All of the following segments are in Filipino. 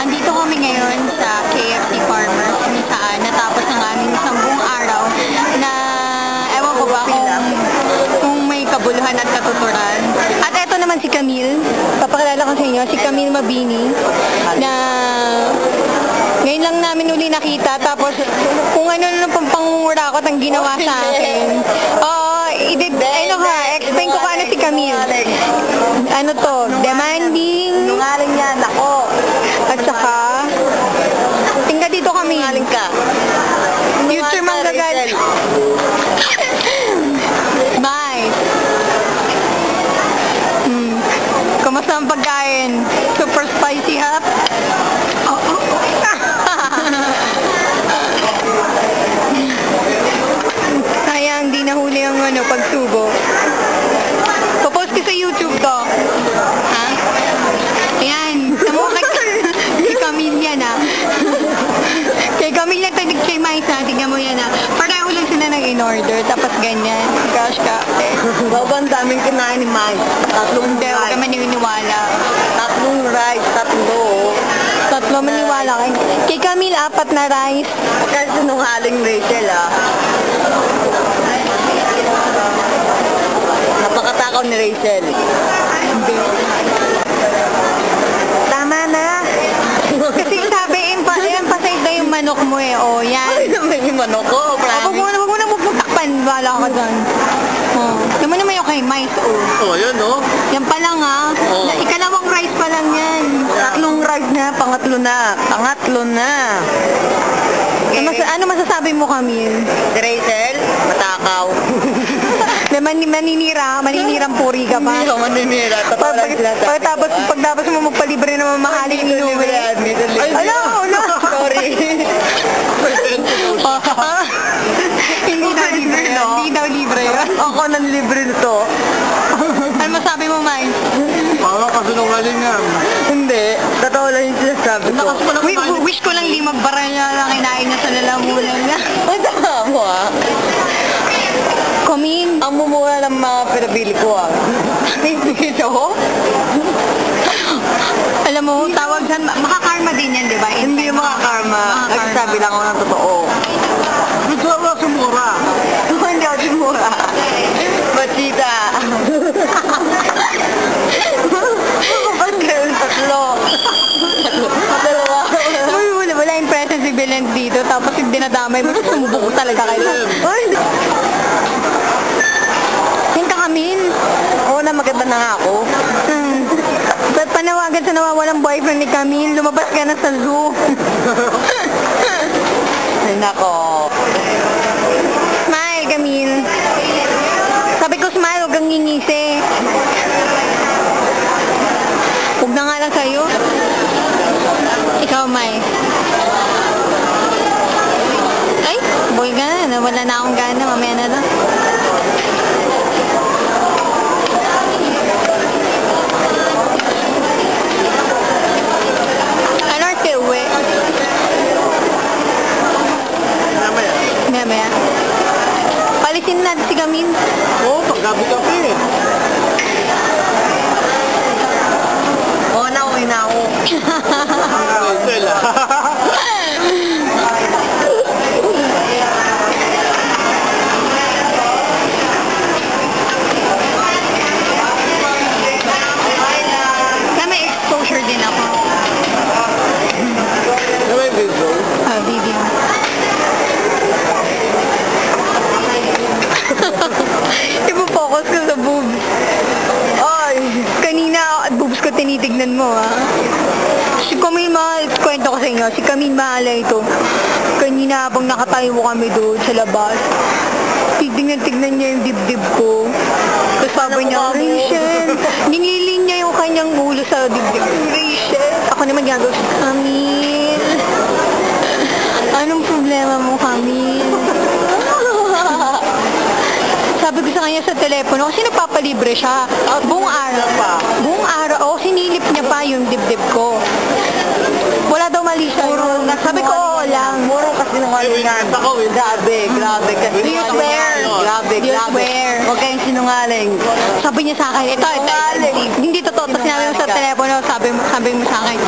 Andito kami ngayon sa KFC Farmers kung saan natapos ang aming isang buong araw na ewan ko ba kung may kabuluhan at katuturan. At eto naman si Camille. Papakilala ko sa inyo, si Camille Mabini na ngayon lang namin uli nakita tapos kung ano pang pangungura ko ang ginawa sa akin. Oo, explain ko paano si Camille. Ano to, demanding. Nungaling yan, ako. At saka, tingga dito kami. Nungaling ka. Future manggagal. Bye. Kamusta ang pagkain? Super spicy, ha? Sayang, di nahuli ang pagsubo. Popost ko sa YouTube to. Ha? Ayan. Si Camille yan, ha? Kay Camille na tanig kay Maisa. Tingnan mo yan, ha? Pareho lang sila nang in-order. Tapos ganyan. Gosh, kapte. Sobrang daming kinain ni Mike. Tatlong Hindi, huwag ka maniniwala. Tatlong rice, Tatlo maniwala kay. Kay Camille, 4 na rice. Kasi sinungaling Rachel, ah. Napakatakaw ni Rachel. Hindi. Tama na. Kasi sabi, emphasize na yung manok mo eh. O, yan. Ay, naman yung manok ko, Huwag mo na magputakpan. Wala ka dyan. Naman naman yung kay Mais, Oh, yun, no? Yan pa lang, ha? Ikalawang rice pa lang yan. Tatlong rice na, pangatlo na. Ano masasabi mo, Camille? Si Rachel, matakaw. Maninirang puri ka pa. Hindi ka maninira. Pagtapos mo magpalibre na mamahaling inuwi. Ala! Sorry. Hindi daw libre yun. Ako nang libre nito. Ano masabi mo, Mai? Baka kasinungaling nga. Hindi. Totoo lang yung sinasabi ko. Wish ko lang di magbara niya lang kinain niya sa lalamunan niya. Ang tama mo, ah. Kumin. Ang mumura ng mga pinabili ko, ah. Dito? Alam mo, tawag dyan, makakarma din yan, di ba? Hindi makakarma. Nagsasabi lang ako ng totoo. Gusto ako sumura. Hindi ako sumura. Bachita. Ba't kayo tatlo? Dalawa. Wala impression si Belen dito, tapos yung dinadamay mo, sumubok talaga kayo. Yung kakamin. Oo na, maganda na nga ako. Panawagan sa nawawalang boyfriend ni Camille, lumabas ka na sa zoo. Ay, nako. Smile, Camille. Sabi ko smile, huwag kang ngingisi. Huwag na nga lang sa'yo. Ikaw, Mai. Ay, boy ka na. Wala na akong gana. Mamaya na lang. Ano arte uwi? Mamaya. Palisin natin si Camille. Oo, paggabi-gabi eh. Oo na, uwi na ako. Rachel, Na may exposure din ako. Ano ba yung video? Video. Ipo-focus ko sa boobs. Ay, kanina boobs ko tinitignan mo, ha? Si Camille Mahal, kwento ko sa inyo, si Camille Mahal ito. Kanina habang nakatayo kami doon sa labas, tignan niya yung dibdib ko. Tapos sabi niya, Rachel, ningilin niya yung kanyang ulo sa dibdib. Rachel, ako naman gagawin, Camille, anong problema mo, Camille? Sabi ko sa kanya sa telepono, kasi nagpapalibre siya. Buong araw, sinilip niya pa yung dibdib ko. Wala daw mali siya. Sabi ko, oo lang. Muro kasi nung ano yan. Grabe. Do you swear? Grabe. Do you swear? Huwag kayong sinungaling. Sabi niya sa akin, ito, hindi totoo. Tapos sinabi mo sa telepono, sabi mo sa akin,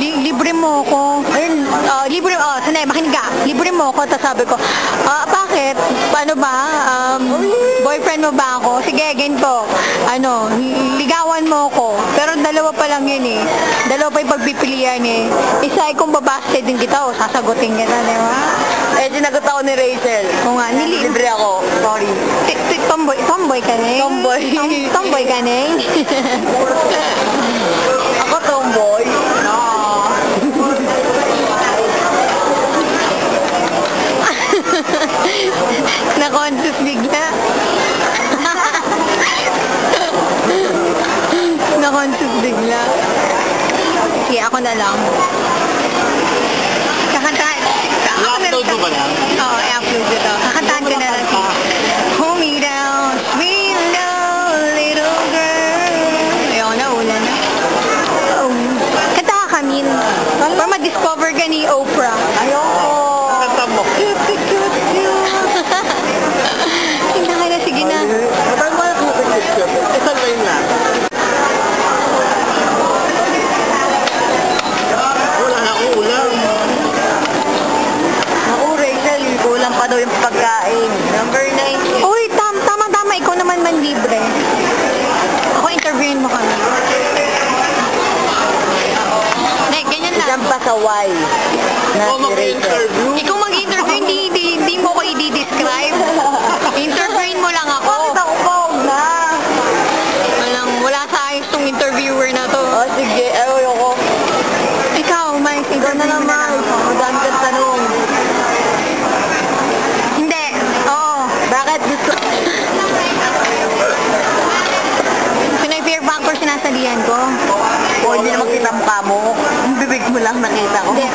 libre mo ako. Ayun, sanay, makinig ka. Libre mo ako. Tapos sabi ko, bakit? Paano ba? Boyfriend mo ba ako? Sige, ganito. Ligawan mo ako. Pero dalawa pa lang yun eh. Dalawa pa yung pagpipilian eh. Isa ay kung babaste din kita o sasagutin kita, di ba? Sinagot ako ni Rachel. Oo nga, Libre ako. Sorry. Tomboy ka na eh. Tomboy. Tomboy ka na eh. Ako tomboy. Na-conscious bigla. Na-conscious bigla. Sige, ako na lang. Kakantahan. I-upload mo ba yan? Oo, i-upload ko to. Kakantahan ko na lang. Hold me down, sweet little girl. Ayoko na, ulan na. Kanta ka, Camille. Para ma-discover ka ni Oprah. Ayoko. Kanta mo. Kanta ka na, sige na. Matagal mo yung picture. Isang line lang. Wala na akong ulam. Ako, Rachel, kulang pa daw yung pagkain. Number 9. Uy, tama. Ikaw naman man libre. Ako, interviewin mo kami. Hindi, ganyan lang. Isang pasaway na Ako si Rachel. mag-interview. Ikaw mag-interview, hindi mo ko i-describe. Interviewin mo lang ako. Bakit ako pawag na? Wala sa ayos tong interviewer na to. O sige, ayoko. Ikaw, Mike, Ikaw na naman. Madami kang tanong. Hindi. Oo. Bakit gusto? Pinay-fear banker sinasalihan ko. O hindi naman kitampa mo. Yung bibig mo lang nakita ko. Hindi.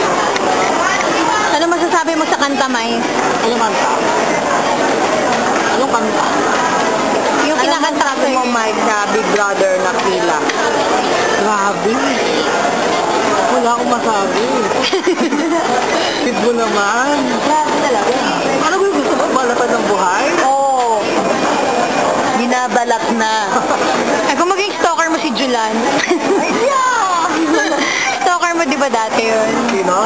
Ano masasabi mo sa kanta, Mai? Ano kanta? Anong kanta? Yung kinakanta ko mo, Mike, sa Big Brother na Kila? Grabe. Wala akong masabi. Kid mo naman. Grabe talaga. Ano ba yung gusto mo? Balatan ng buhay? Oo. Binabalat na. Ay, kung maging stalker mo si Julan. Stalker mo, di ba dati yun? Sino?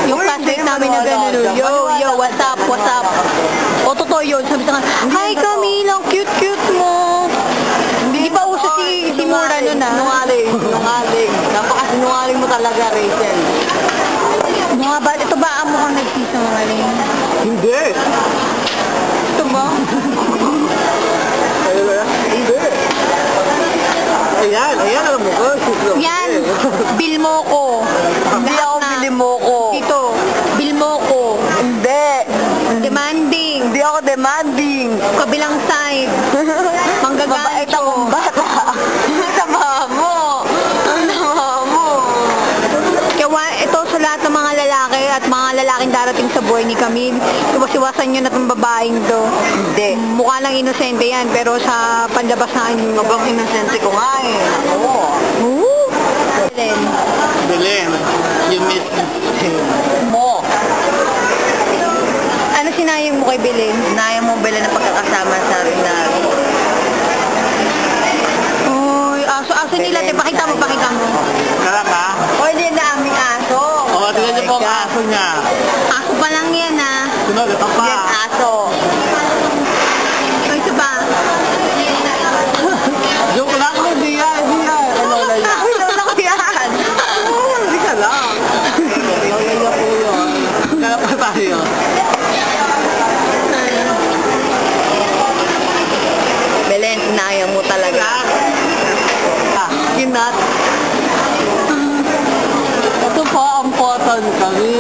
Yung classmate namin na gano'n, yo, what's up? O, totoo yun. Sabi sa kanya, hi Camille, ang cute mo. Hindi pa uso si Mura nun ah. Sinungaling. Napakasinungaling mo talaga, Rachel. Mga ba, ito ba ang mukhang nagsisinungaling? Hindi. Ito ba? Hindi. Ayan, alam mo ko. Yan, bill mo ko. Hindi ako bili mo ko. Dito, bill mo ko. Hindi. Demanding. Hindi ako demanding. Kabilang side. Mabait Manggagancho. akong bata. Sama mo. Sama mo. Kaya ito sa lahat ng mga lalaki at mga lalaking darating sa buhay ni Camille, iwas-iwasan nyo na itong babaeng to. Hindi. Mukha lang inosente yan, pero sa panlabas na ano. Sobrang inosente ko nga eh. Oo. Then, Belen, you miss Mo. ano sinayang mo kay Belen? Naya mo bila na pagkakasama sa akin na Uy, aso nila, te, pakita mo. Kala ka? o hindi na aming aso. O, tingnan niyo po ang aso niya. Aso pa lang yan ah. Sunod, ito pa. Yan aso. Ito ba? Joke lang. Hindi yan. Lola yan. Ay, lola ko yan. Hindi ka lang. Lola niya po yun. Kala pa tayo. Belen, naya mo talaga. Kinat. Ito po ang cotton kami.